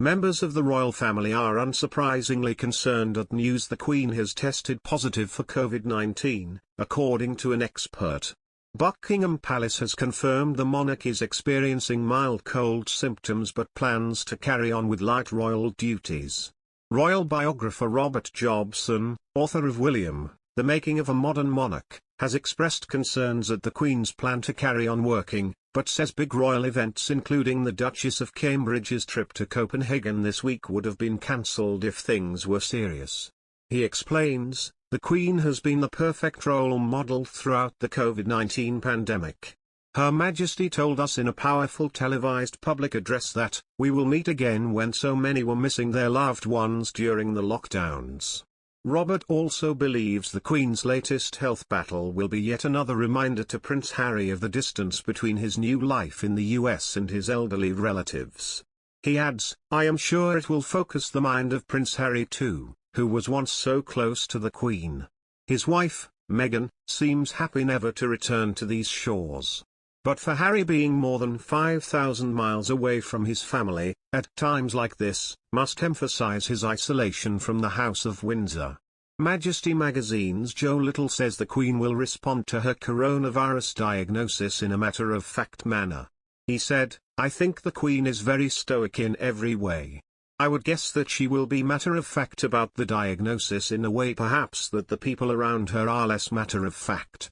Members of the royal family are unsurprisingly concerned at news the Queen has tested positive for COVID-19, according to an expert. Buckingham Palace has confirmed the monarch is experiencing mild cold symptoms but plans to carry on with light royal duties. Royal biographer Robert Jobson, author of William, The Making of a Modern Monarch, has expressed concerns at the Queen's plan to carry on working, but says big royal events including the Duchess of Cambridge's trip to Copenhagen this week would have been cancelled if things were serious. He explains, the Queen has been the perfect role model throughout the COVID-19 pandemic. Her Majesty told us in a powerful televised public address that, we will meet again when so many were missing their loved ones during the lockdowns. Robert also believes the Queen's latest health battle will be yet another reminder to Prince Harry of the distance between his new life in the US and his elderly relatives. He adds, I am sure it will focus the mind of Prince Harry too, who was once so close to the Queen. His wife, Meghan, seems happy never to return to these shores. But for Harry, being more than 5,000 miles away from his family, at times like this, must emphasize his isolation from the House of Windsor. Majesty magazine's Joe Little says the Queen will respond to her coronavirus diagnosis in a matter-of-fact manner. He said, I think the Queen is very stoic in every way. I would guess that she will be matter-of-fact about the diagnosis in a way perhaps that the people around her are less matter-of-fact.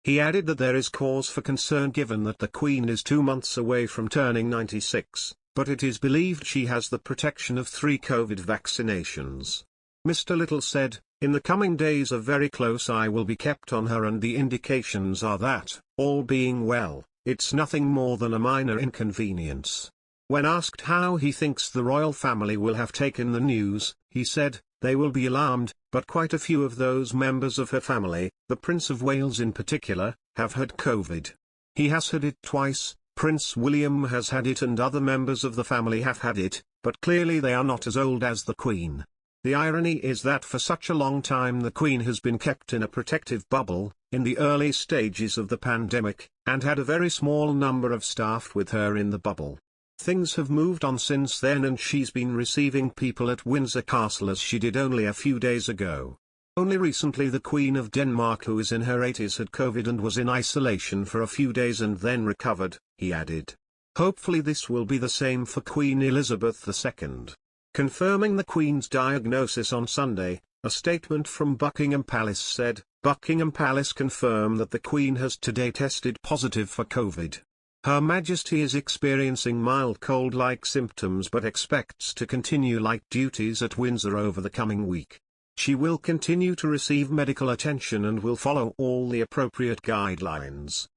He added that there is cause for concern given that the Queen is 2 months away from turning 96, but it is believed she has the protection of 3 COVID vaccinations. Mr. Little said, in the coming days a very close eye will be kept on her, and the indications are that, all being well, it's nothing more than a minor inconvenience. When asked how he thinks the royal family will have taken the news, he said, they will be alarmed, but quite a few of those members of her family, the Prince of Wales in particular, have had COVID. He has had it twice, Prince William has had it and other members of the family have had it, but clearly they are not as old as the Queen. The irony is that for such a long time the Queen has been kept in a protective bubble, in the early stages of the pandemic, and had a very small number of staff with her in the bubble. Things have moved on since then, and she's been receiving people at Windsor Castle as she did only a few days ago. Only recently the Queen of Denmark, who is in her 80s, had COVID and was in isolation for a few days and then recovered, he added. Hopefully this will be the same for Queen Elizabeth II. Confirming the Queen's diagnosis on Sunday, a statement from Buckingham Palace said, Buckingham Palace confirmed that the Queen has today tested positive for COVID. Her Majesty is experiencing mild cold-like symptoms but expects to continue light duties at Windsor over the coming week. She will continue to receive medical attention and will follow all the appropriate guidelines.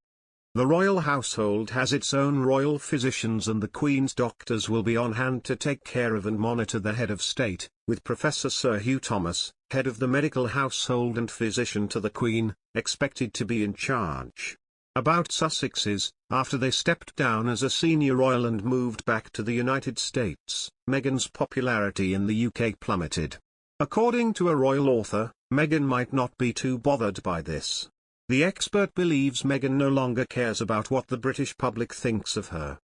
The royal household has its own royal physicians, and the Queen's doctors will be on hand to take care of and monitor the head of state, with Professor Sir Hugh Thomas, head of the medical household and physician to the Queen, expected to be in charge. About Sussexes, after they stepped down as a senior royal and moved back to the United States, Meghan's popularity in the UK plummeted. According to a royal author, Meghan might not be too bothered by this. The expert believes Meghan no longer cares about what the British public thinks of her.